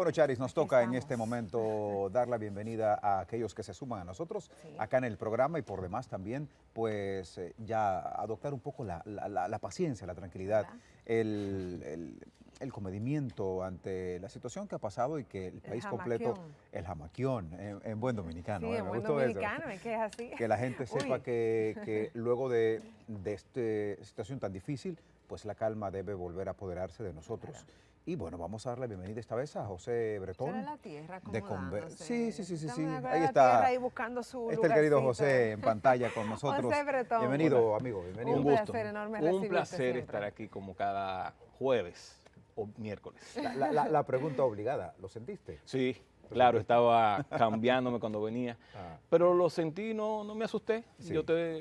Bueno, Charis, nos toca en estamos. este momento dar la bienvenida a aquellos que se suman a nosotros Sí. acá en el programa y por demás también, pues ya adoptar un poco la paciencia, la tranquilidad, Hola. el comedimiento ante la situación que ha pasado y que el país completo, jamaquión. el jamaquión, en buen dominicano, Sí, en me buen gustó eso. dominicano, es que es así. Que la gente sepa Uy. que luego de esta situación tan difícil, pues la calma debe volver a apoderarse de nosotros. Claro. Y bueno, vamos a dar la bienvenida esta vez a José Será Bretón. la tierra de acomodándose. Sí. Estamos Ahí la tierra está. ahí buscando su Está el querido lugarcito. José en pantalla con nosotros. José Bretón. Bienvenido, Hola. amigo, bienvenido. Un Un gusto. placer enorme Un recibirte placer siempre. estar aquí como cada jueves o miércoles. La pregunta obligada, ¿lo sentiste? Sí, claro, estaba cambiándome cuando venía, Ah. pero lo sentí, no me asusté. Sí.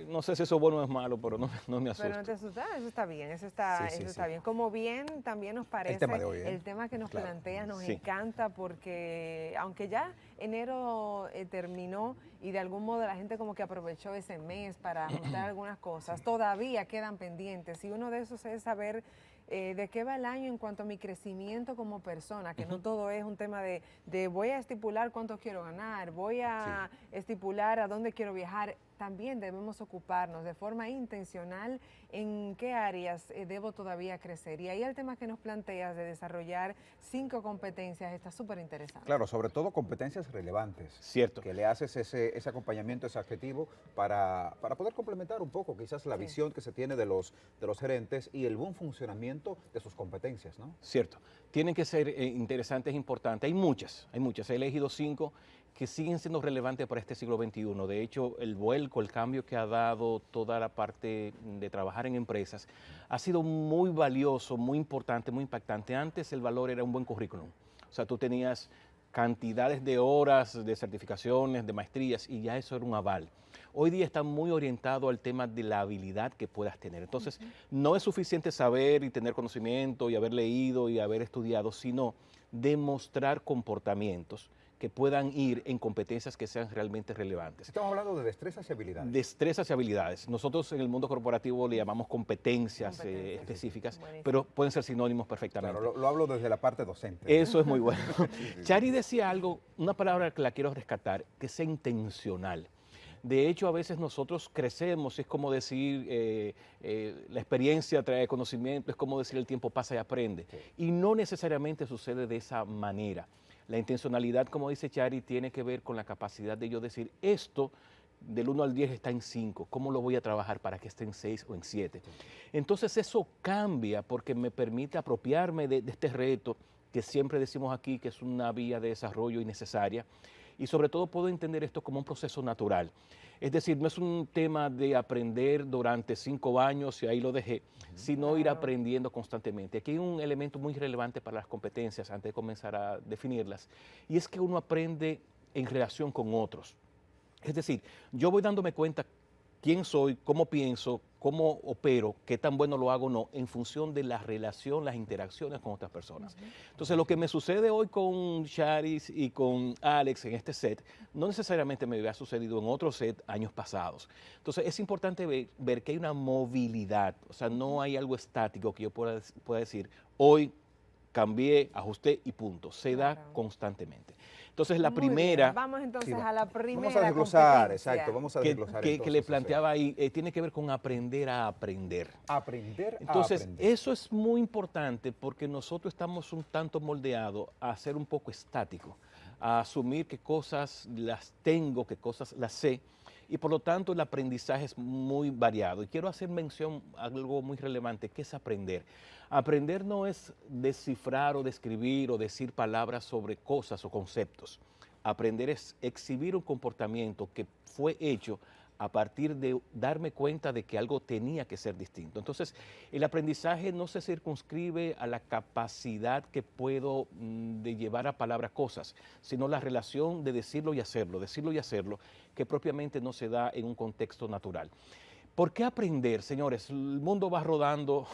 No sé si eso es bueno o es malo, pero no me asusto. Pero no te asustas, eso está bien, eso está Sí. bien. Como bien también nos parece tema de hoy, ¿eh? el tema que nos Claro. plantea, nos Sí. encanta porque aunque ya enero terminó y de algún modo la gente como que aprovechó ese mes para ajustar algunas cosas, todavía quedan pendientes y uno de esos es saber de qué va el año en cuanto a mi crecimiento como persona, que no todo es un tema de voy a estipular cuánto quiero ganar, voy a estipular a dónde quiero viajar. También debemos ocuparnos de forma intencional en qué áreas debo todavía crecer. Y ahí el tema que nos planteas de desarrollar 5 competencias está súper interesante. Claro, sobre todo competencias relevantes. Cierto. Que le haces ese acompañamiento, ese adjetivo, para poder complementar un poco quizás la Sí. visión que se tiene de los gerentes y el buen funcionamiento de sus competencias, ¿no? Cierto. Tienen que ser interesantes, importantes. Hay muchas. He elegido 5 que siguen siendo relevantes para este siglo XXI. De hecho, el vuelco, el cambio que ha dado toda la parte de trabajar en empresas ha sido muy valioso, muy importante, muy impactante. Antes el valor era un buen currículum. O sea, tú tenías cantidades de horas, de certificaciones, de maestrías, y ya eso era un aval. Hoy día está muy orientado al tema de la habilidad que puedas tener. Entonces, no es suficiente saber y tener conocimiento y haber leído y haber estudiado, sino demostrar comportamientos que puedan ir en competencias que sean realmente relevantes. Estamos hablando de destrezas y habilidades. Destrezas y habilidades. Nosotros en el mundo corporativo le llamamos competencias específicas, Buenísimo. pero pueden ser sinónimos perfectamente. Claro, lo hablo desde la parte docente. Eso es muy bueno. Chari decía algo, una palabra que la quiero rescatar, que sea intencional. De hecho, a veces nosotros crecemos, es como decir, la experiencia trae conocimiento, es como decir el tiempo pasa y aprende. Sí. Y no necesariamente sucede de esa manera. La intencionalidad, como dice Chari, tiene que ver con la capacidad de yo decir, esto del 1 al 10 está en 5, ¿cómo lo voy a trabajar para que esté en 6 o en 7? Entonces eso cambia porque me permite apropiarme de este reto que siempre decimos aquí que es una vía de desarrollo innecesaria, y sobre todo puedo entender esto como un proceso natural. Es decir, no es un tema de aprender durante 5 años y ahí lo dejé, sino ir Claro. aprendiendo constantemente. Aquí hay un elemento muy relevante para las competencias antes de comenzar a definirlas, y es que uno aprende en relación con otros. Es decir, yo voy dándome cuenta quién soy, cómo pienso, cómo opero, qué tan bueno lo hago o no, en función de la relación, las interacciones con otras personas. Entonces, lo que me sucede hoy con Charis y con Alex en este set, no necesariamente me había sucedido en otro set años pasados. Entonces, es importante ver que hay una movilidad, o sea, no hay algo estático que yo pueda decir, hoy cambié, ajusté y punto. Se da Claro. constantemente. Entonces, la Muy primera... bien. Vamos entonces a la primera Vamos a desglosar, competencia. exacto, vamos a que, desglosar. que le entonces, planteaba ahí, tiene que ver con aprender a aprender. Aprender Entonces, a aprender. eso es muy importante porque nosotros estamos un tanto moldeados a ser un poco estático, a asumir qué cosas las tengo, qué cosas las sé, y por lo tanto el aprendizaje es muy variado. Y quiero hacer mención a algo muy relevante, que es aprender. Aprender no es descifrar o describir o decir palabras sobre cosas o conceptos. Aprender es exhibir un comportamiento que fue hecho a partir de darme cuenta de que algo tenía que ser distinto. Entonces, el aprendizaje no se circunscribe a la capacidad que puedo de llevar a palabra cosas, sino la relación de decirlo y hacerlo, que propiamente no se da en un contexto natural. ¿Por qué aprender, señores? El mundo va rodando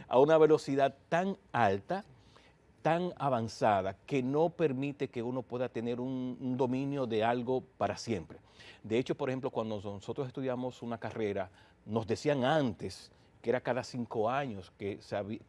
a una velocidad tan alta, tan avanzada, que no permite que uno pueda tener un dominio de algo para siempre. De hecho, por ejemplo, cuando nosotros estudiamos una carrera, nos decían antes que era cada 5 años que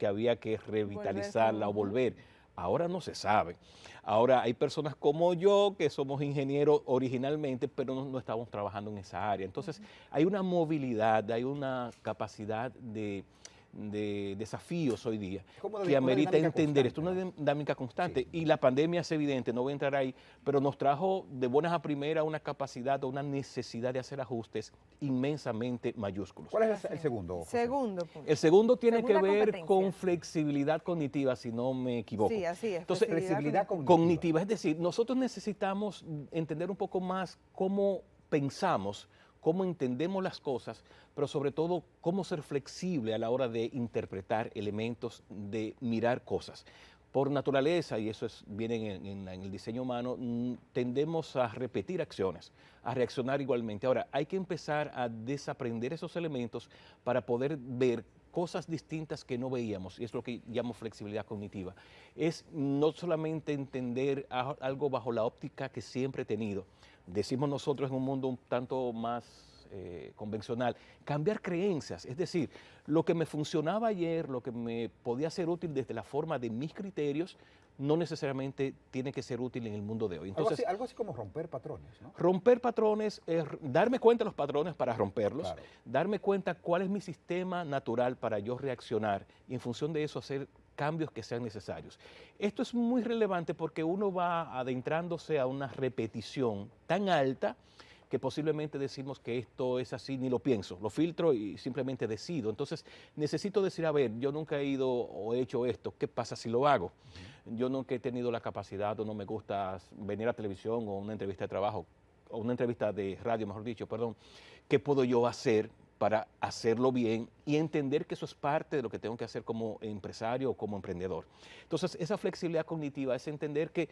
había que revitalizarla o volver. Ahora no se sabe. Ahora hay personas como yo que somos ingenieros originalmente, pero no estamos trabajando en esa área. Entonces hay una movilidad, hay una capacidad de desafíos hoy día que amerita entender. Esto es una dinámica constante, y la pandemia es evidente, no voy a entrar ahí, pero nos trajo de buenas a primeras una capacidad o una necesidad de hacer ajustes inmensamente mayúsculos. ¿Cuál es el segundo? José? Segundo punto. El segundo tiene Segunda que ver competencia. con flexibilidad cognitiva, si no me equivoco. Sí, así es. Entonces, flexibilidad cognitiva, es decir, nosotros necesitamos entender un poco más cómo pensamos, cómo entendemos las cosas, pero sobre todo cómo ser flexible a la hora de interpretar elementos, de mirar cosas. Por naturaleza, y eso viene en el diseño humano, tendemos a repetir acciones, a reaccionar igualmente. Ahora, hay que empezar a desaprender esos elementos para poder ver cosas distintas que no veíamos, y es lo que llamo flexibilidad cognitiva. Es no solamente entender algo bajo la óptica que siempre he tenido. Decimos nosotros en un mundo un tanto más convencional, cambiar creencias, es decir, lo que me funcionaba ayer, lo que me podía ser útil desde la forma de mis criterios, no necesariamente tiene que ser útil en el mundo de hoy. Entonces, algo así como romper patrones, ¿no? Romper patrones es darme cuenta de los patrones para romperlos, Claro. darme cuenta cuál es mi sistema natural para yo reaccionar y en función de eso hacer cambios que sean necesarios. Esto es muy relevante porque uno va adentrándose a una repetición tan alta que posiblemente decimos que esto es así, ni lo pienso, lo filtro y simplemente decido. Entonces necesito decir, a ver, yo nunca he ido o he hecho esto, ¿qué pasa si lo hago? Yo nunca he tenido la capacidad o no me gusta venir a televisión o una entrevista de trabajo, o una entrevista de radio, mejor dicho, perdón, ¿qué puedo yo hacer para hacerlo bien y entender que eso es parte de lo que tengo que hacer como empresario o como emprendedor? Entonces, esa flexibilidad cognitiva es entender que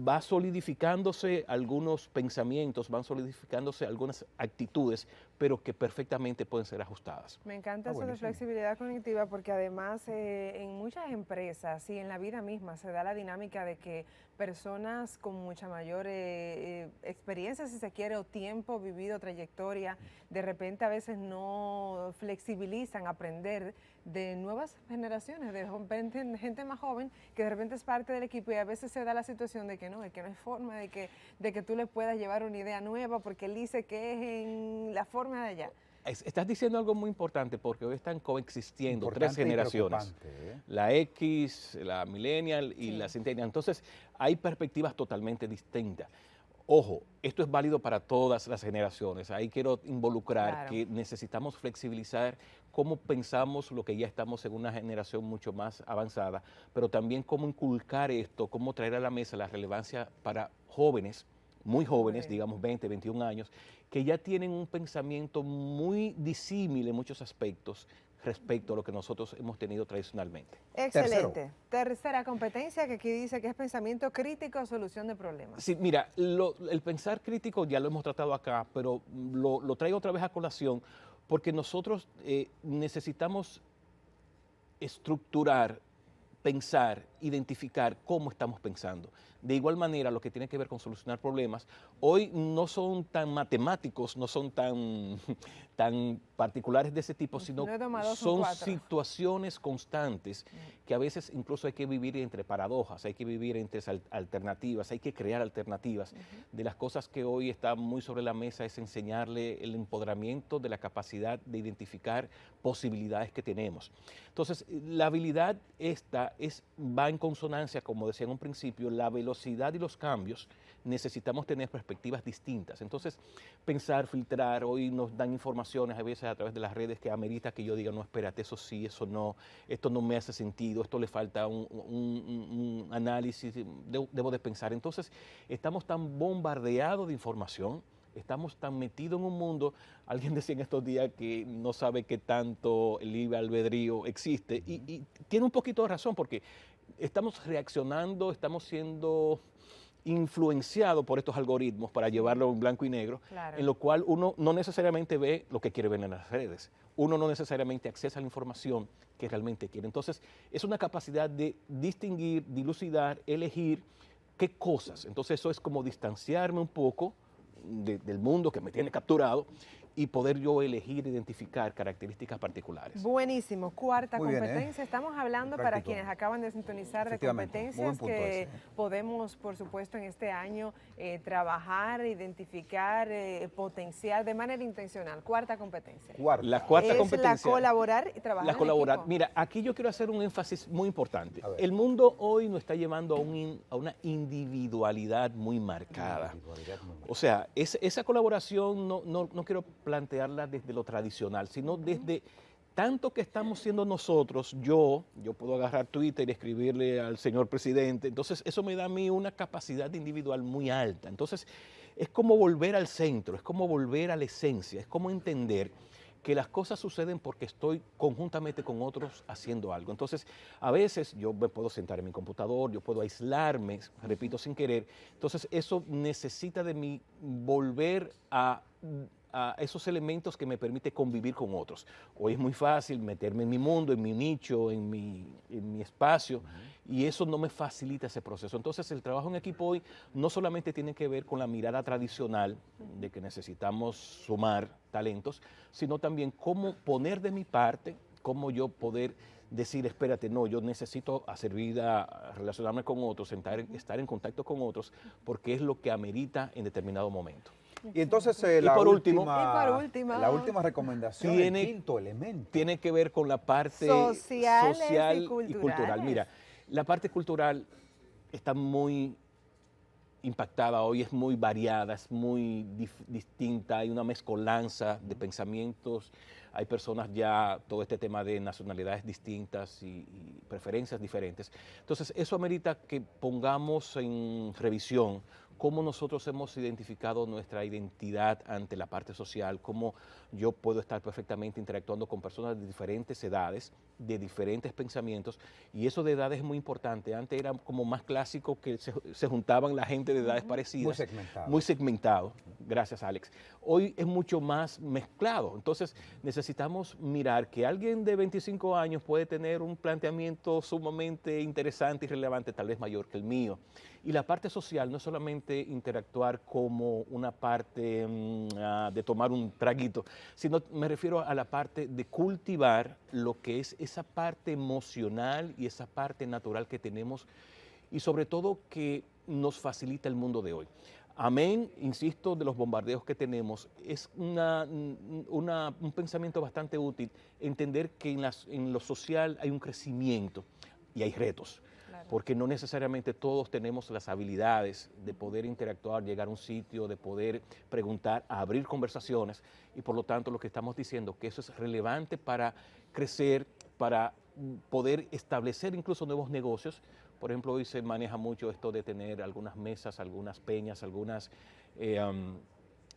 va solidificándose algunos pensamientos, van solidificándose algunas actitudes, pero que perfectamente pueden ser ajustadas. Me encanta eso de buenísimo. flexibilidad cognitiva porque además en muchas empresas y en la vida misma se da la dinámica de que personas con mucha mayor experiencia, si se quiere, o tiempo vivido, trayectoria, de repente a veces no flexibilizan aprender de nuevas generaciones, de gente más joven que de repente es parte del equipo, y a veces se da la situación de que no hay forma de que tú le puedas llevar una idea nueva porque él dice que es en la forma de allá. Estás diciendo algo muy importante porque hoy están coexistiendo Importante tres generaciones, y preocupante, ¿eh? la X, la Millennial y la Centennial. Entonces hay perspectivas totalmente distintas. Ojo, esto es válido para todas las generaciones. Ahí quiero involucrar Claro. que necesitamos flexibilizar cómo pensamos lo que ya estamos en una generación mucho más avanzada, pero también cómo inculcar esto, cómo traer a la mesa la relevancia para jóvenes, muy jóvenes, digamos 20, 21 años, que ya tienen un pensamiento muy disímil en muchos aspectos respecto a lo que nosotros hemos tenido tradicionalmente. Excelente. Tercera competencia que aquí dice que es pensamiento crítico, solución de problemas. Sí, mira, el pensar crítico ya lo hemos tratado acá, pero lo traigo otra vez a colación porque nosotros necesitamos estructurar, pensar, identificar cómo estamos pensando. De igual manera, lo que tiene que ver con solucionar problemas, hoy no son tan matemáticos, no son tan particulares de ese tipo, sino 9 más 2 son 4. situaciones constantes que a veces incluso hay que vivir entre paradojas, hay que vivir entre alternativas, hay que crear alternativas. De las cosas que hoy están muy sobre la mesa es enseñarle el empoderamiento de la capacidad de identificar posibilidades que tenemos. Entonces, la habilidad esta va en consonancia, como decía en un principio, la velocidad y los cambios. Necesitamos tener perspectivas distintas. Entonces, pensar, filtrar, hoy nos dan informaciones a veces a través de las redes que amerita que yo diga, no, espérate, eso sí, eso no, esto no me hace sentido, esto le falta un análisis, debo de pensar. Entonces, estamos tan bombardeados de información, estamos tan metidos en un mundo, alguien decía en estos días que no sabe qué tanto el libre albedrío existe, y tiene un poquito de razón, porque estamos reaccionando, estamos siendo influenciado por estos algoritmos para llevarlo en blanco y negro, Claro. en lo cual uno no necesariamente ve lo que quiere ver en las redes, uno no necesariamente accesa a la información que realmente quiere. Entonces, es una capacidad de distinguir, dilucidar, elegir qué cosas. Entonces, eso es como distanciarme un poco del mundo que me tiene capturado y poder yo elegir, identificar características particulares. Buenísimo. Cuarta Muy bien, competencia. Estamos hablando para Práctico. quienes acaban de sintonizar de Efectivamente, muy buen competencias punto que ese. podemos, por supuesto, en este año trabajar, identificar, potenciar de manera intencional. Cuarta competencia. Cuarta. La cuarta Es competencia. la colaborar y trabajar La en colaborar. equipo. Mira, aquí yo quiero hacer un énfasis muy importante. A ver. El mundo hoy nos está llevando a una individualidad muy marcada. Individualidad muy marcada. O sea, esa colaboración no quiero plantearla desde lo tradicional, sino desde tanto que estamos siendo nosotros. Yo puedo agarrar Twitter y escribirle al señor presidente. Entonces, eso me da a mí una capacidad individual muy alta. Entonces, es como volver al centro, es como volver a la esencia, es como entender que las cosas suceden porque estoy conjuntamente con otros haciendo algo. Entonces, a veces yo me puedo sentar en mi computador, yo puedo aislarme, repito, sin querer. Entonces, eso necesita de mí volver a esos elementos que me permite convivir con otros. Hoy es muy fácil meterme en mi mundo, en mi nicho, en mi espacio, y eso no me facilita ese proceso. Entonces, el trabajo en equipo hoy no solamente tiene que ver con la mirada tradicional de que necesitamos sumar talentos, sino también cómo poner de mi parte, cómo yo poder decir, espérate, no, yo necesito hacer vida, relacionarme con otros, estar en contacto con otros, porque es lo que amerita en determinado momento. Y entonces por último- la última recomendación, Tiene- el quinto elemento. Tiene que ver con la parte Sociales social y culturales. cultural. Mira, la parte cultural está muy impactada hoy, es muy variada, es muy distinta, hay una mezcolanza de pensamientos, hay personas ya, todo este tema de nacionalidades distintas y preferencias diferentes. Entonces, eso amerita que pongamos en revisión cómo nosotros hemos identificado nuestra identidad ante la parte social, cómo yo puedo estar perfectamente interactuando con personas de diferentes edades, de diferentes pensamientos, y eso de edades es muy importante. Antes era como más clásico que se juntaban la gente de edades parecidas. Muy segmentado. Muy segmentado, gracias Alex. Hoy es mucho más mezclado, entonces necesitamos mirar que alguien de 25 años puede tener un planteamiento sumamente interesante y relevante, tal vez mayor que el mío. Y la parte social no es solamente interactuar como una parte de tomar un traguito, sino me refiero a la parte de cultivar lo que es esa parte emocional y esa parte natural que tenemos y sobre todo que nos facilita el mundo de hoy. Amén, insisto, de los bombardeos que tenemos, es un pensamiento bastante útil entender que en lo social hay un crecimiento y hay retos. Porque no necesariamente todos tenemos las habilidades de poder interactuar, llegar a un sitio, de poder preguntar, abrir conversaciones, y por lo tanto lo que estamos diciendo que eso es relevante para crecer, para poder establecer incluso nuevos negocios. Por ejemplo, hoy se maneja mucho esto de tener algunas mesas, algunas peñas, algunas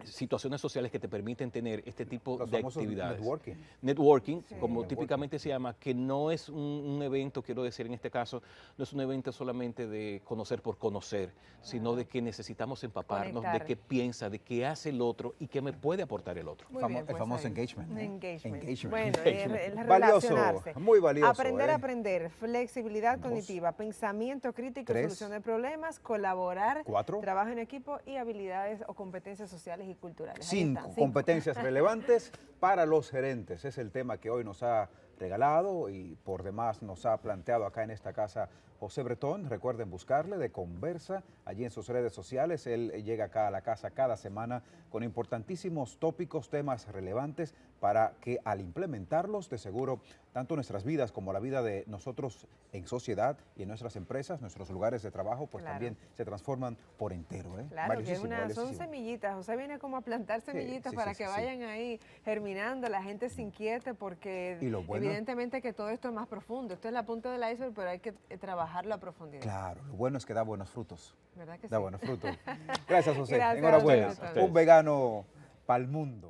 situaciones sociales que te permiten tener este tipo Los de famosos actividades. networking. Networking, Sí. como Networking. típicamente se llama, que no es un evento, quiero decir en este caso, no es un evento solamente de conocer por conocer, sino de que necesitamos empaparnos Conectar. de qué piensa, de qué hace el otro y qué me puede aportar el otro. Muy bien, El pues famoso ahí. engagement, ¿eh? Engagement. Engagement. Bueno, el Valioso, relacionarse. muy valioso, Aprender ¿eh? a aprender, flexibilidad Dos. cognitiva, pensamiento crítico, 3. solución de problemas, colaborar, 4. trabajo en equipo y habilidades o competencias sociales y culturales. Ahí 5. están, Competencias relevantes para los gerentes. Es el tema que hoy nos ha regalado y por demás nos ha planteado acá en esta casa José Bretón. Recuerden buscarle de Conversa allí en sus redes sociales. Él llega acá a la casa cada semana con importantísimos tópicos, temas relevantes para que al implementarlos, de seguro, tanto nuestras vidas como la vida de nosotros en sociedad y en nuestras empresas, nuestros lugares de trabajo, pues Claro. también se transforman por entero. ¿eh? Claro, que Valiosísimo, son valiosísimo. semillitas. José viene como a plantar semillitas sí, para sí, que sí. vayan ahí germinando, la gente se inquiete porque Y lo bueno- evidentemente que todo esto es más profundo. Esto es la punta del iceberg, pero hay que trabajarlo a profundidad. Claro, lo bueno es que da buenos frutos. ¿Verdad que Da sí? buenos frutos. Gracias, José. Gracias, Enhorabuena. José. Un vegano para el mundo.